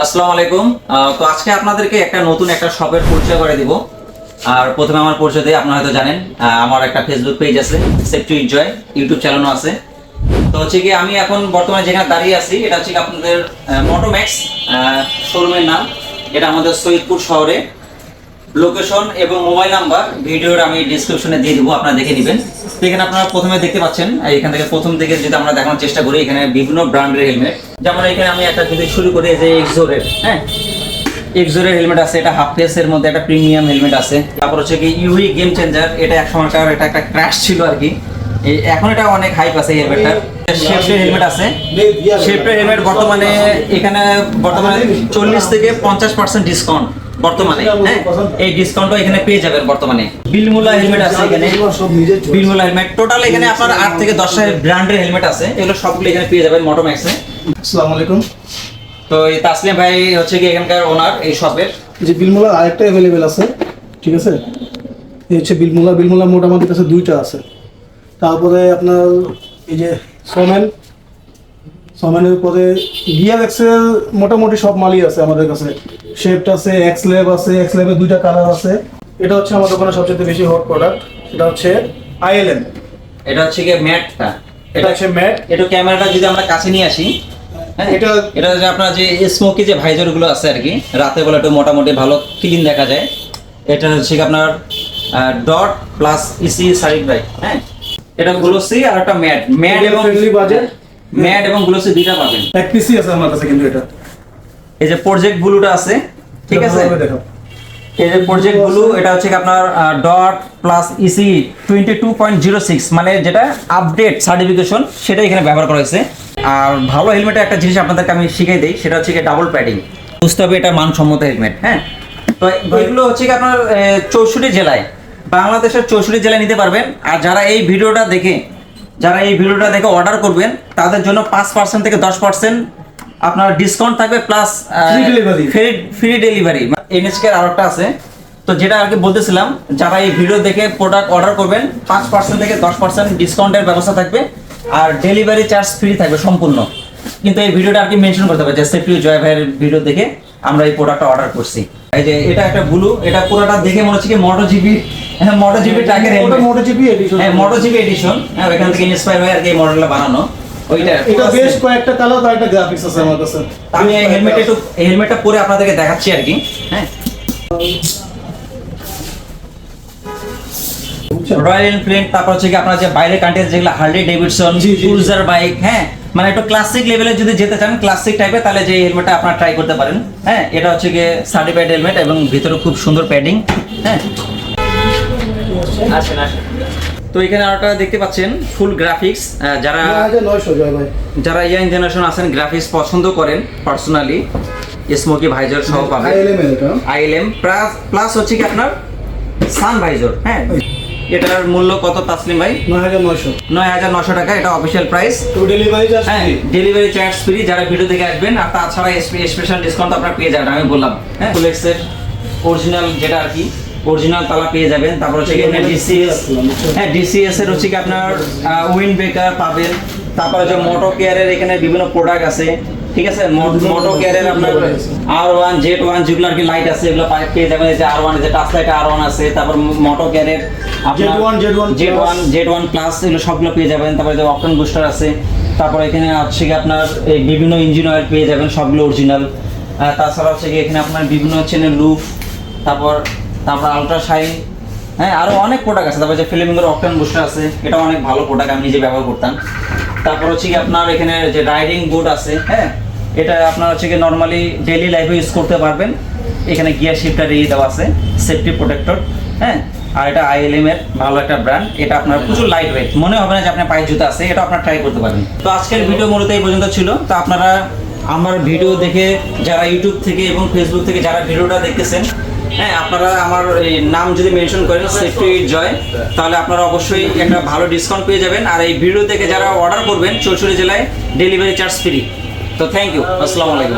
আসসালামু আলাইকুম। তো আজকে আপনাদেরকে একটা নতুন একটা শপের পরিচয় করে দিব। আর প্রথমে আমার পরিচয় দিয়ে আপনারা হয়তো জানেন, আমার একটা ফেসবুক পেজ আছে, সেফটি এনজয়, ইউটিউব চ্যানেলও আছে। তো হচ্ছে কি আমি এখন বর্তমানে যেখানে দাঁড়িয়ে আছি এটা হচ্ছে কি আপনাদের মোটোম্যাক্স শোরুমের নাম। এটা আমাদের সৈয়দপুর শহরে। লোকেশন এবং মোবাইল নাম্বার ভিডিওর আমি ডিসক্রিপশনে দিয়ে দিব, আপনারা দেখে নেবেন। তো এখানে আপনারা প্রথমে দেখতে পাচ্ছেন, এখান থেকে প্রথম থেকে যদি আমরা দেখানোর চেষ্টা করি, এখানে বিভিন্ন ব্র্যান্ডের হেলমেট। যেমন এখানে আমি একটা যদি শুরু করি, যে এক্সোরের, হ্যাঁ এক্সোরের হেলমেট আছে, এটা হাফ ফেসের মধ্যে একটা প্রিমিয়াম হেলমেট আছে। তারপর হচ্ছে কি ইউই গেম চেঞ্জার, এটা এক সময়কার এটা একটা ক্র্যাশ ছিল আর কি, এখন এটা অনেক হাইপ আছে এই হেলমেটটার। শেফটের হেলমেট আছে, শেফটের হেলমেট বর্তমানে এখানে 40 থেকে 50% ডিসকাউন্ট বর্তমানে। হ্যাঁ, এই ডিসকাউন্টও এখানে পেয়ে যাবেন বর্তমানে। বিলমুলা হেলমেট আছে এখানে, বিলমুলা হেলমেট টোটাল এখানে আপনার 8 থেকে 10টা ব্র্যান্ডের হেলমেট আছে, এগুলো সবগুলো এখানে পেয়ে যাবেন মোটোম্যাক্সে। আসসালামু আলাইকুম। তো এই তাসলিম ভাই হচ্ছে কি এখানকার ওনার এই শপের। যে বিলমুলা আরেকটা অ্যাভেলেবেল আছে, ঠিক আছে। এই হচ্ছে বিলমুলা মোট আমাদের কাছে দুইটা আছে। তারপরে আপনার এই যে সোমেনের পরে গিয়ার এক্সেল মোটামুটি সব মালই আছে আমাদের কাছে। শেফট আছে, এক্স ল্যাবের দুইটা কালার আছে। এটা হচ্ছে আমার দোকানে সবচেয়ে বেশি হট প্রোডাক্ট, সেটা হচ্ছে আইএলএম। এটা হচ্ছে কি ম্যাটটা, এটা হচ্ছে ম্যাট। এটা ক্যামেরাটা যদি আমরা কাছে নিয়ে আসি, হ্যাঁ এটা যে আপনার যে স্মোকি যে ভাইজার গুলো আছে আর কি, রাতে বেলা একটু মোটামুটি ভালো ক্লিন দেখা যায়। এটা হচ্ছে কি আপনার ডট প্লাস ইসি সারিক ভাই। হ্যাঁ, এটা গ্লোসি আর একটা ম্যাট এবং ফ্রেন্ডলি বাজেট, ম্যাট এবং গ্লোসি দুইটা পাবেন। এক পিসি আছে আমার কাছে কিন্তু এটা। এই যে প্রজেক্ট ব্লুটা আছে, ঠিক আছে। দেখো এই যে প্রজেক্ট ব্লু, এটা হচ্ছে কি আপনার ডট প্লাস ইসি 22.06, মানে যেটা আপডেট সার্টিফিকেশন, সেটা এখানে ব্যবহার করা হয়েছে। আর ভালো হেলমেটের একটা জিনিস আপনাদেরকে আমি শিখিয়ে দিই, সেটা হচ্ছে কি ডাবল প্যাডিং। বুঝতে হবে এটা মানসম্মত হেলমেট। হ্যাঁ, তো এগুলো হচ্ছে কি আপনার 64 জেলায়, বাংলাদেশের 64 জেলায় নিতে পারবেন। আর যারা এই ভিডিওটা দেখে অর্ডার করবেন, তাদের জন্য 5% থেকে 10% আপনার ডিসকাউন্ট থাকবে, প্লাস ফ্রি ডেলিভারি। এনএসকে আর একটা আছে, তো যেটা আর কি বলতেছিলাম, যারা এই ভিডিও দেখে প্রোডাক্ট অর্ডার করবেন 5% থেকে 10% ডিসকাউন্টের ব্যবস্থা থাকবে, আর ডেলিভারি চার্জ ফ্রি থাকবে সম্পূর্ণ। কিন্তু এই ভিডিওটা আর কি মেনশন করতে হবে যে সেফটি জয় ভাইয়ের ভিডিও দেখে আমরা এই প্রোডাক্টটা অর্ডার করছি। এই যে এটা একটা ব্লু, এটা পুরোটা দেখে মনে হচ্ছে কি মোটোজিপি ট্র্যাকের হেলমেট, মোটোজিপি এডিশন। হ্যাঁ, এখান থেকে ইন্সপায়ার হয়ে আর কি এই মডেলটা বানানো। এটা বেশ কয়েকটা কালার আর একটা গ্রাফিক্স আছে আমার কাছে। আমি এই হেলমেটটা পরে আপনাদেরকে দেখাচ্ছি আর কি। হ্যাঁ, রয়্যাল এনফিল্ড, তারপর হচ্ছে কি আপনার যে বাইরের কান্ট্রির যেগুলো হার্লি ডেভিডসন, ক্রুজার বাইক, হ্যাঁ মানে একটু ক্লাসিক লেভেলে যদি যেতে চান, ক্লাসিক টাইপের, তাহলে যে হেলমেটটা আপনারা ট্রাই করতে পারেন। হ্যাঁ, এটা হচ্ছে কি সার্টিফাইড হেলমেট এবং ভিতরে খুব সুন্দর প্যাডিং। হ্যাঁ, আসেন। তো এখানে আরেকটা দেখতে পাচ্ছেন ফুল গ্রাফিক্স। যারা ইয়াং জেনারেশন আছেন, গ্রাফিক্স পছন্দ করেন, পার্সোনালি স্মোকি ভাইজার সহ পাবেন। আইএলএম প্লাস হচ্ছে কি আপনার সান ভাইজার। হ্যাঁ, এটার মূল্য কত তাসলিম ভাই? 9,900 টাকা, এটা official price. Delivery charge free যারা ভিডিও দেখে আসবেন, আর তাছাড়া স্পেশাল ডিসকাউন্ট আপনারা পেয়ে যাবেন, আমি বললাম। হ্যাঁ, ফুলেক্সের অরিজিনাল যেটা আর কি, অরিজিনাল তালা পেয়ে যাবেন। তারপর হচ্ছে এখানে ডিসিএস, হ্যাঁ ডিসিএস এর হচ্ছে কি আপনার উইন্ড ব্রেকার পাবেন। তারপর হচ্ছে মোটো কেয়ারের এখানে বিভিন্ন প্রোডাক্ট আছে, ঠিক আছে। মোটো কেয়ারের আপনার R1 Z1 যেগুলো আর কি লাইট আছে, এগুলো পেয়ে যাবেন। এই যে R1, যে টাচ লাইট R1 আছে। তারপর মোটো কেয়ারের Z1 প্লাস, এগুলো সবগুলো পেয়ে যাবেন। তারপরে যে অপশন বুস্টার আছে। তারপর এখানে হচ্ছে কি আপনার এই বিভিন্ন ইঞ্জিন অয়েল পেয়ে যাবেন, সবগুলো অরিজিনাল। তাছাড়া হচ্ছে কি এখানে আপনার বিভিন্ন হচ্ছে লুপ, তারপর আলট্রা শাইন, হ্যাঁ আরও অনেক প্রোডাক্ট আছে। তারপর যে ফিল্মিংয়ের অকটেন বুস্টার আছে, এটা অনেক ভালো প্রোডাক্ট, আমি নিজে ব্যবহার করতাম। তারপর হচ্ছে কি আপনার এখানে যে রাইডিং বোর্ড আছে, হ্যাঁ এটা আপনার হচ্ছে কি নর্মালি ডেইলি লাইফে ইউজ করতে পারবেন। এখানে গিয়ার শিফটার দিয়ে দেওয়া আছে, সেফটি প্রোটেক্টর। হ্যাঁ, আর এটা আইএলএম এর ভালো একটা ব্র্যান্ড। এটা আপনার প্রচুর লাইট ওয়েট, মনে হবে না যে আপনার পায়ে জুতা আছে, এটা আপনার ট্রাই করতে পারেন। তো আজকের ভিডিও মূলত এই পর্যন্ত ছিল। তো আপনারা আমার ভিডিও দেখে যারা ইউটিউব থেকে এবং ফেসবুক থেকে যারা ভিডিওটা দেখতেছেন, হ্যাঁ আপনারা আমার এই নাম যদি মেনশন করেন সেফটি জয়, তাহলে আপনারা অবশ্যই একটা ভালো ডিসকাউন্ট পেয়ে যাবেন। আর এই ভিডিও থেকে যারা অর্ডার করবেন 64 জেলায় ডেলিভারি চার্জ ফ্রি। তো থ্যাংক ইউ, আসসালামু আলাইকুম।